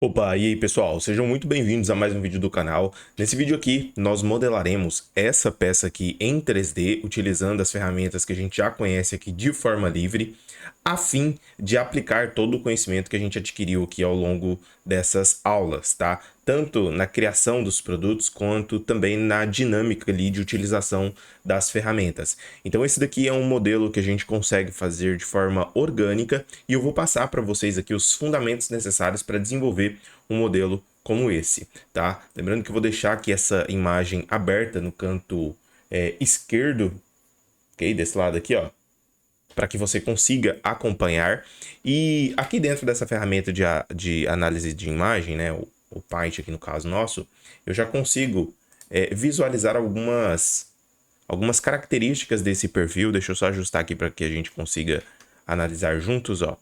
Opa, e aí pessoal, sejam muito bem-vindos a mais um vídeo do canal. Nesse vídeo aqui, nós modelaremos essa peça aqui em 3D, utilizando as ferramentas que a gente já conhece aqui de forma livre, a fim de aplicar todo o conhecimento que a gente adquiriu aqui ao longo dessas aulas, tá? Tanto na criação dos produtos, quanto também na dinâmica ali de utilização das ferramentas. Então esse daqui é um modelo que a gente consegue fazer de forma orgânica e eu vou passar para vocês aqui os fundamentos necessários para desenvolver um modelo como esse, tá? Lembrando que eu vou deixar aqui essa imagem aberta no canto esquerdo, ok? Desse lado aqui, ó, para que você consiga acompanhar. E aqui dentro dessa ferramenta de análise de imagem, né, o Paint aqui no caso nosso, eu já consigo visualizar algumas características desse perfil. Deixa eu só ajustar aqui para que a gente consiga analisar juntos, ó.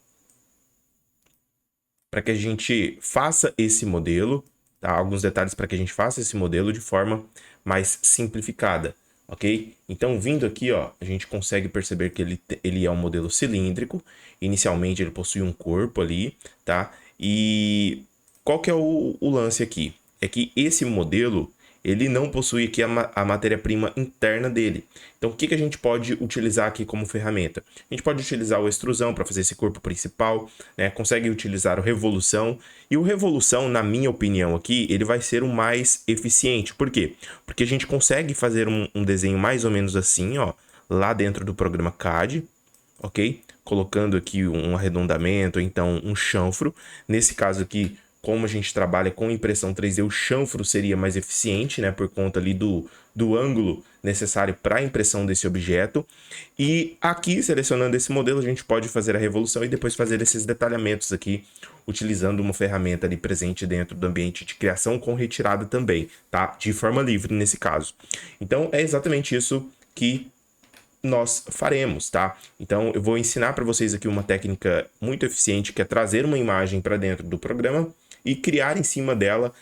Para que a gente faça esse modelo, tá? Alguns detalhes para que a gente faça esse modelo de forma mais simplificada, ok? Então, vindo aqui, ó, a gente consegue perceber que ele é um modelo cilíndrico. Inicialmente, ele possui um corpo ali, tá? E qual que é o lance aqui? É que esse modelo, ele não possui aqui a matéria-prima interna dele. Então, o que a gente pode utilizar aqui como ferramenta? A gente pode utilizar o extrusão para fazer esse corpo principal, né? Consegue utilizar o revolução. E o revolução, na minha opinião aqui, ele vai ser o mais eficiente. Por quê? Porque a gente consegue fazer um desenho mais ou menos assim, ó, lá dentro do programa CAD, ok? Colocando aqui um arredondamento, então um chanfro. Nesse caso aqui, como a gente trabalha com impressão 3D, o chanfro seria mais eficiente, né, por conta ali do ângulo necessário para a impressão desse objeto. E aqui, selecionando esse modelo, a gente pode fazer a revolução e depois fazer esses detalhamentos aqui, utilizando uma ferramenta ali presente dentro do ambiente de criação com retirada também, tá? De forma livre nesse caso. Então, é exatamente isso que nós faremos, tá? Então eu vou ensinar para vocês aqui uma técnica muito eficiente, que é trazer uma imagem para dentro do programa e criar em cima dela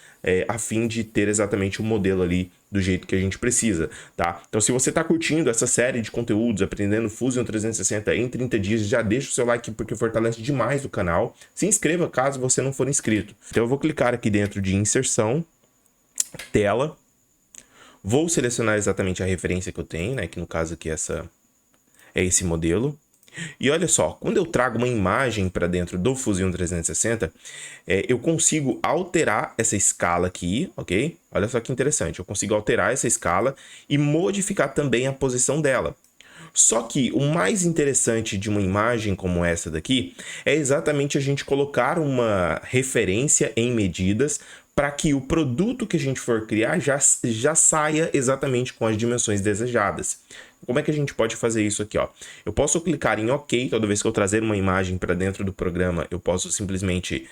a fim de ter exatamente o modelo ali do jeito que a gente precisa, tá? Então se você está curtindo essa série de conteúdos, aprendendo Fusion 360 em 30 dias, já deixa o seu like porque fortalece demais o canal. Se inscreva caso você não for inscrito. Então eu vou clicar aqui dentro de inserção, tela. Vou selecionar exatamente a referência que eu tenho, né? Que no caso aqui é esse modelo. E olha só, quando eu trago uma imagem para dentro do Fusion 360, eu consigo alterar essa escala aqui, ok? Olha só que interessante, eu consigo alterar essa escala e modificar também a posição dela. Só que o mais interessante de uma imagem como essa daqui é exatamente a gente colocar uma referência em medidas para que o produto que a gente for criar já saia exatamente com as dimensões desejadas. Como é que a gente pode fazer isso aqui, ó? Eu posso clicar em OK toda vez que eu trazer uma imagem para dentro do programa. Eu posso simplesmente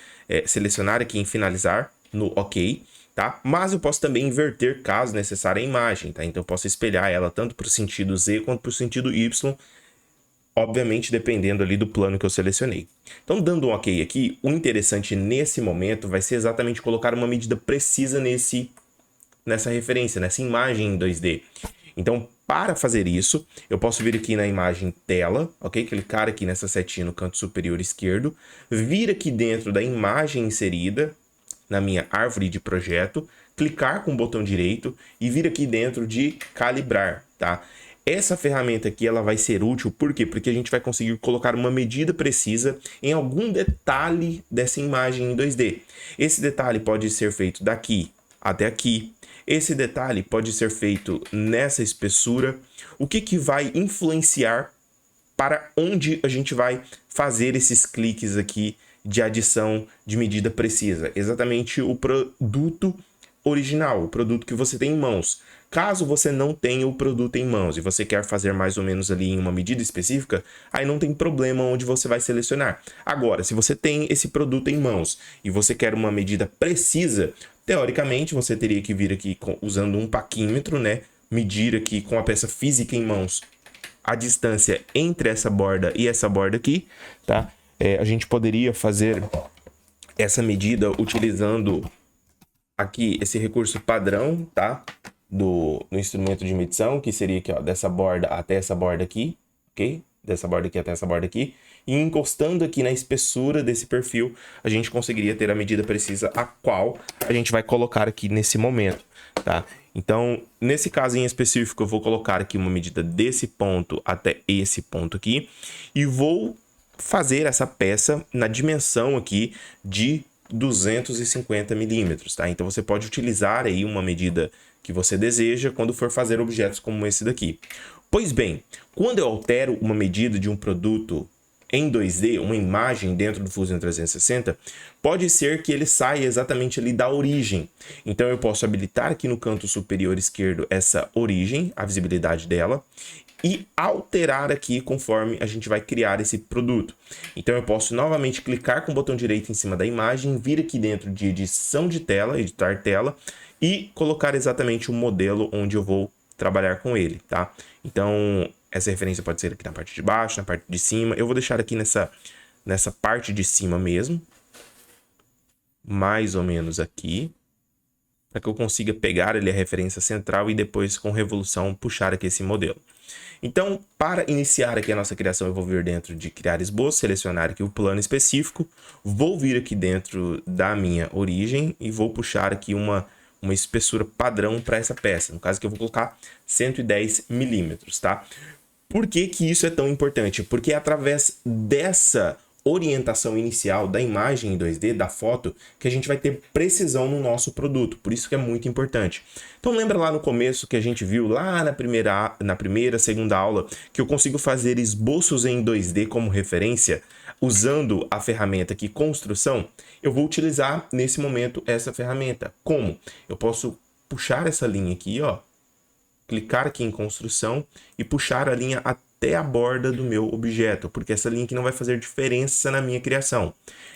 selecionar aqui em finalizar no OK, tá? Mas eu posso também inverter caso necessário a imagem, tá? Então eu posso espelhar ela tanto para o sentido Z quanto para o sentido Y, obviamente dependendo ali do plano que eu selecionei. Então, dando um OK aqui, o interessante nesse momento vai ser exatamente colocar uma medida precisa nessa referência, nessa imagem em 2D. Então, para fazer isso, eu posso vir aqui na imagem tela, ok? Clicar aqui nessa setinha no canto superior esquerdo, vir aqui dentro da imagem inserida, na minha árvore de projeto, clicar com o botão direito e vir aqui dentro de calibrar, tá? Essa ferramenta aqui ela vai ser útil, por quê? Porque a gente vai conseguir colocar uma medida precisa em algum detalhe dessa imagem em 2D. Esse detalhe pode ser feito daqui até aqui. Esse detalhe pode ser feito nessa espessura. O que vai influenciar para onde a gente vai fazer esses cliques aqui de adição de medida precisa? Exatamente o produto original, o produto que você tem em mãos. Caso você não tenha o produto em mãos e você quer fazer mais ou menos ali em uma medida específica, aí não tem problema onde você vai selecionar. Agora, se você tem esse produto em mãos e você quer uma medida precisa, teoricamente você teria que vir aqui usando um paquímetro, né? Medir aqui com a peça física em mãos a distância entre essa borda e essa borda aqui, tá? A gente poderia fazer essa medida utilizando aqui esse recurso padrão, tá? Do instrumento de medição, que seria aqui, ó, dessa borda até essa borda aqui, ok? Dessa borda aqui até essa borda aqui. e encostando aqui na espessura desse perfil, a gente conseguiria ter a medida precisa a qual a gente vai colocar aqui nesse momento, tá? Então, nesse caso em específico, eu vou colocar aqui uma medida desse ponto até esse ponto aqui e vou fazer essa peça na dimensão aqui de 250 milímetros, tá? Então, você pode utilizar aí uma medida que você deseja quando for fazer objetos como esse daqui. Pois bem, quando eu altero uma medida de um produto em 2D, uma imagem dentro do Fusion 360, pode ser que ele saia exatamente ali da origem. Então eu posso habilitar aqui no canto superior esquerdo essa origem, a visibilidade dela, e alterar aqui conforme a gente vai criar esse produto. Então eu posso novamente clicar com o botão direito em cima da imagem, vir aqui dentro de edição de tela, editar tela, e colocar exatamente o modelo onde eu vou trabalhar com ele, tá? Então, essa referência pode ser aqui na parte de baixo, na parte de cima. Eu vou deixar aqui nessa parte de cima mesmo. Mais ou menos aqui. Para que eu consiga pegar ali a referência central e depois, com revolução, puxar aqui esse modelo. Então, para iniciar aqui a nossa criação, eu vou vir dentro de criar esboço, selecionar aqui o plano específico. Vou vir aqui dentro da minha origem e vou puxar aqui uma espessura padrão para essa peça. No caso aqui eu vou colocar 110 milímetros, tá? Por que que isso é tão importante? Porque é através dessa orientação inicial da imagem em 2D, da foto, que a gente vai ter precisão no nosso produto. Por isso que é muito importante. Então lembra lá no começo que a gente viu lá na primeira, segunda aula, que eu consigo fazer esboços em 2D como referência, usando a ferramenta aqui, construção? Eu vou utilizar nesse momento essa ferramenta. Como? Eu posso puxar essa linha aqui, ó, clicar aqui em construção e puxar a linha até a borda do meu objeto, porque essa linha aqui não vai fazer diferença na minha criação.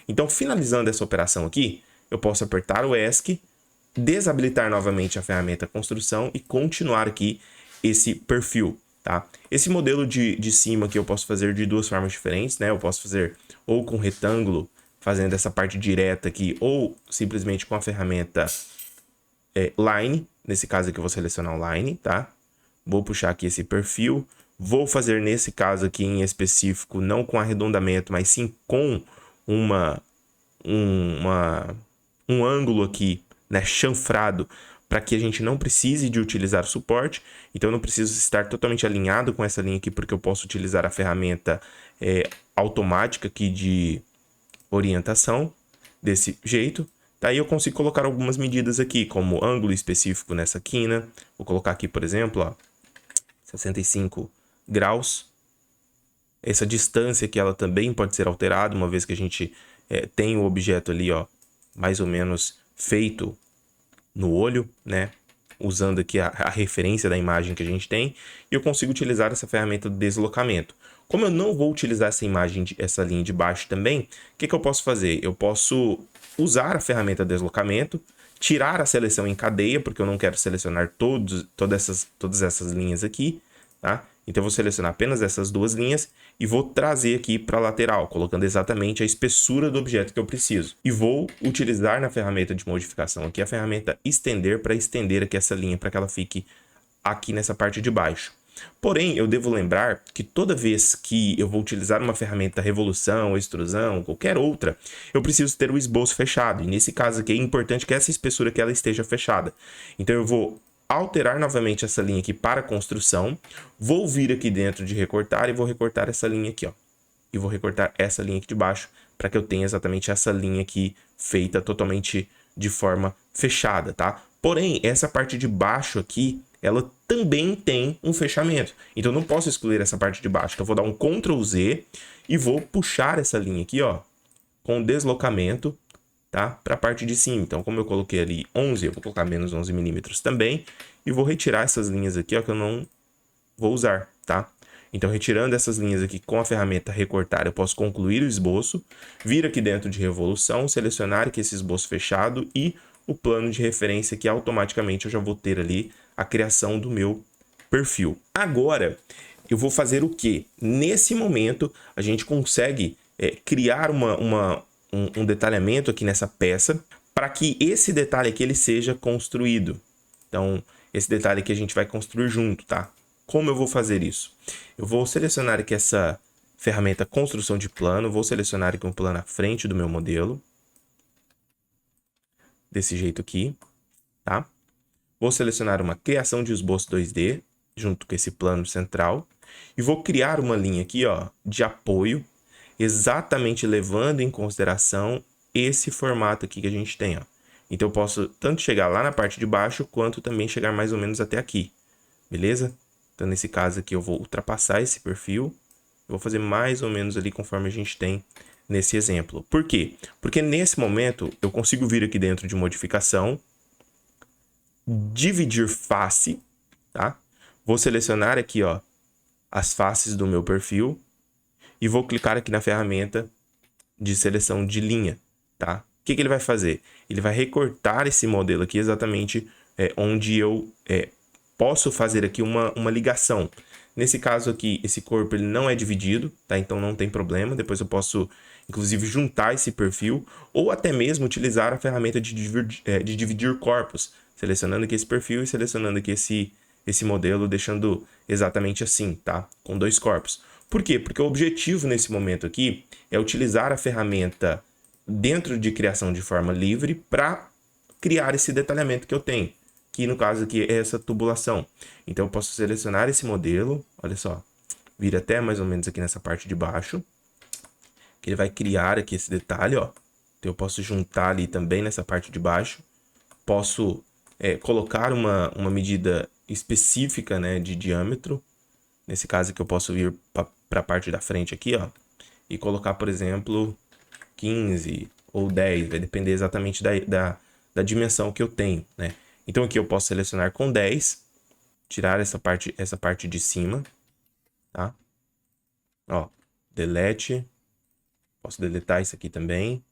Então, finalizando essa operação aqui, eu posso apertar o ESC, desabilitar novamente a ferramenta construção e continuar aqui esse perfil, tá? Esse modelo de cima aqui eu posso fazer de duas formas diferentes, né? Eu posso fazer ou com retângulo, fazendo essa parte direta aqui, ou simplesmente com a ferramenta Line. Nesse caso aqui eu vou selecionar o Line, tá? Vou puxar aqui esse perfil. Vou fazer nesse caso aqui em específico, não com arredondamento, mas sim com um ângulo aqui, né, chanfrado, para que a gente não precise de utilizar suporte. Então eu não preciso estar totalmente alinhado com essa linha aqui, porque eu posso utilizar a ferramenta automática aqui de orientação, desse jeito. Daí eu consigo colocar algumas medidas aqui, como ângulo específico nessa quina. Vou colocar aqui, por exemplo, ó, 65 graus. Essa distância aqui, ela também pode ser alterada, uma vez que a gente tem o objeto ali, ó, mais ou menos feito no olho, né? Usando aqui a referência da imagem que a gente tem. E eu consigo utilizar essa ferramenta do deslocamento. Como eu não vou utilizar essa imagem, essa linha de baixo também, o que eu posso fazer? Eu posso usar a ferramenta deslocamento, tirar a seleção em cadeia, porque eu não quero selecionar todas essas linhas aqui, tá? Então eu vou selecionar apenas essas duas linhas e vou trazer aqui para a lateral, colocando exatamente a espessura do objeto que eu preciso. E vou utilizar na ferramenta de modificação aqui a ferramenta estender para estender aqui essa linha para que ela fique aqui nessa parte de baixo. Porém, eu devo lembrar que toda vez que eu vou utilizar uma ferramenta revolução, extrusão, qualquer outra, eu preciso ter o esboço fechado. E nesse caso aqui é importante que essa espessura que ela esteja fechada. Então eu vou alterar novamente essa linha aqui para construção, vou vir aqui dentro de recortar e vou recortar essa linha aqui, ó. E vou recortar essa linha aqui de baixo para que eu tenha exatamente essa linha aqui feita totalmente de forma fechada, tá? Porém, essa parte de baixo aqui, ela também tem um fechamento. Então, eu não posso excluir essa parte de baixo. Então, eu vou dar um Ctrl Z e vou puxar essa linha aqui, ó, com deslocamento, tá? Para a parte de cima. Então, como eu coloquei ali 11, eu vou colocar menos 11 milímetros também. E vou retirar essas linhas aqui, ó, que eu não vou usar, tá? Então, retirando essas linhas aqui com a ferramenta recortar, eu posso concluir o esboço, vir aqui dentro de revolução, selecionar aqui esse esboço fechado e o plano de referência que automaticamente eu já vou ter ali a criação do meu perfil. Agora, eu vou fazer o quê? Nesse momento, a gente consegue criar um detalhamento aqui nessa peça para que esse detalhe aqui ele seja construído. Então, esse detalhe aqui a gente vai construir junto, tá? Como eu vou fazer isso? Eu vou selecionar aqui essa ferramenta construção de plano, vou selecionar aqui um plano à frente do meu modelo. Desse jeito aqui, tá? Vou selecionar uma criação de esboço 2D, junto com esse plano central. E vou criar uma linha aqui, ó, de apoio, exatamente levando em consideração esse formato aqui que a gente tem, ó. Então, eu posso tanto chegar lá na parte de baixo, quanto também chegar mais ou menos até aqui, beleza? Então, nesse caso aqui, eu vou ultrapassar esse perfil. Eu vou fazer mais ou menos ali conforme a gente tem nesse exemplo. Por quê? Porque nesse momento, eu consigo vir aqui dentro de modificação, dividir face, tá? Vou selecionar aqui, ó, as faces do meu perfil e vou clicar aqui na ferramenta de seleção de linha, tá? O que ele vai fazer? Ele vai recortar esse modelo aqui exatamente onde eu posso fazer aqui uma ligação. Nesse caso aqui, esse corpo ele não é dividido, tá? Então não tem problema. Depois eu posso, inclusive, juntar esse perfil ou até mesmo utilizar a ferramenta de dividir corpos, selecionando aqui esse perfil e selecionando aqui esse modelo, deixando exatamente assim, tá? Com 2 corpos. Por quê? Porque o objetivo nesse momento aqui é utilizar a ferramenta dentro de criação de forma livre para criar esse detalhamento que eu tenho. Que no caso aqui é essa tubulação. Então eu posso selecionar esse modelo, olha só, vir até mais ou menos aqui nessa parte de baixo, que ele vai criar aqui esse detalhe, ó. Então eu posso juntar ali também nessa parte de baixo, posso colocar uma medida específica, né, de diâmetro. Nesse caso aqui eu posso vir para a parte da frente aqui, ó, e colocar, por exemplo, 15 ou 10, vai depender exatamente da dimensão que eu tenho, né? Então aqui eu posso selecionar com 10, tirar essa parte de cima, tá? Ó, delete. Posso deletar isso aqui também.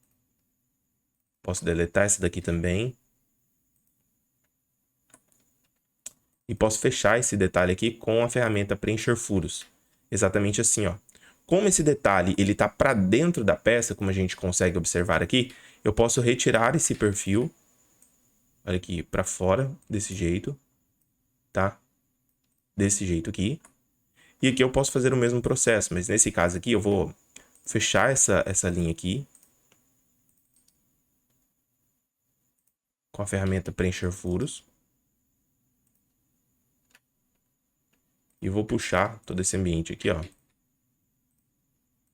Posso deletar essa daqui também. E posso fechar esse detalhe aqui com a ferramenta preencher furos. Exatamente assim, ó. Como esse detalhe ele tá para dentro da peça, como a gente consegue observar aqui, eu posso retirar esse perfil, olha aqui, para fora, desse jeito, tá? Desse jeito aqui. E aqui eu posso fazer o mesmo processo, mas nesse caso aqui eu vou fechar essa linha aqui com a ferramenta preencher furos. E vou puxar todo esse ambiente aqui, ó,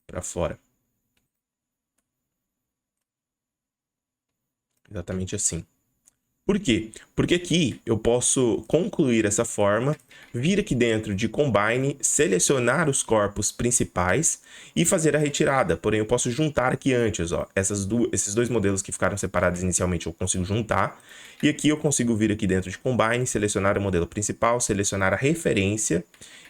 para fora. Exatamente assim. Por quê? Porque aqui eu posso concluir essa forma, vir aqui dentro de Combine, selecionar os corpos principais e fazer a retirada. Porém, eu posso juntar aqui antes, ó, esses 2 modelos que ficaram separados inicialmente eu consigo juntar. E aqui eu consigo vir aqui dentro de Combine, selecionar o modelo principal, selecionar a referência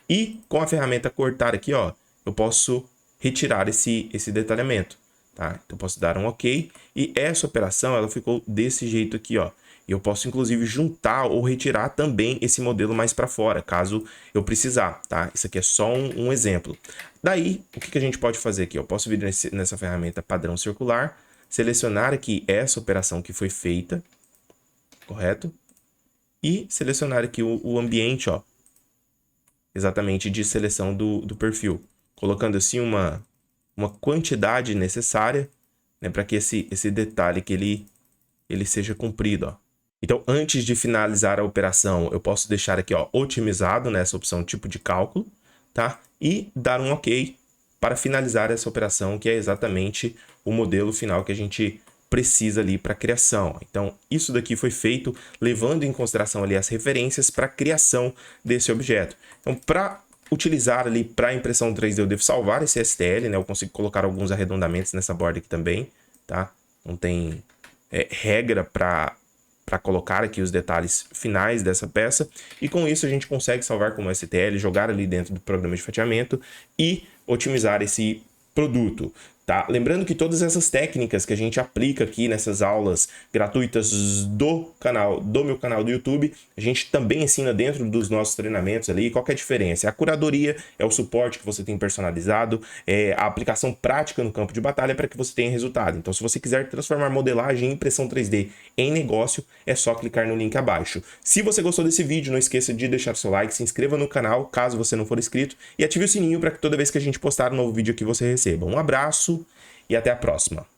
e com a ferramenta cortar aqui, ó, eu posso retirar esse detalhamento, tá? Então eu posso dar um OK e essa operação ela ficou desse jeito aqui, ó. E eu posso, inclusive, juntar ou retirar também esse modelo mais para fora, caso eu precisar, tá? Isso aqui é só um exemplo. Daí, o que a gente pode fazer aqui? Eu posso vir nessa ferramenta padrão circular, selecionar aqui essa operação que foi feita, correto? E selecionar aqui o ambiente, ó, exatamente de seleção do perfil, colocando assim uma quantidade necessária, né, para que esse detalhe que ele seja cumprido, ó. Então, antes de finalizar a operação, eu posso deixar aqui, ó, otimizado nessa opção tipo de cálculo, tá? E dar um OK para finalizar essa operação, que é exatamente o modelo final que a gente precisa ali para a criação. Então, isso daqui foi feito levando em consideração ali as referências para a criação desse objeto. Então, para utilizar ali para a impressão 3D, eu devo salvar esse STL, né? Eu consigo colocar alguns arredondamentos nessa borda aqui também, tá? Não tem regra para colocar aqui os detalhes finais dessa peça, e com isso a gente consegue salvar como STL, jogar ali dentro do programa de fatiamento e otimizar esse produto. tá? Lembrando que todas essas técnicas que a gente aplica aqui nessas aulas gratuitas do meu canal do YouTube, a gente também ensina dentro dos nossos treinamentos ali. Qual que é a diferença? A curadoria é o suporte que você tem personalizado, é a aplicação prática no campo de batalha para que você tenha resultado. Então, se você quiser transformar modelagem e impressão 3D em negócio, é só clicar no link abaixo. Se você gostou desse vídeo, não esqueça de deixar seu like, se inscreva no canal, caso você não for inscrito, e ative o sininho para que toda vez que a gente postar um novo vídeo aqui você receba. Um abraço e até a próxima.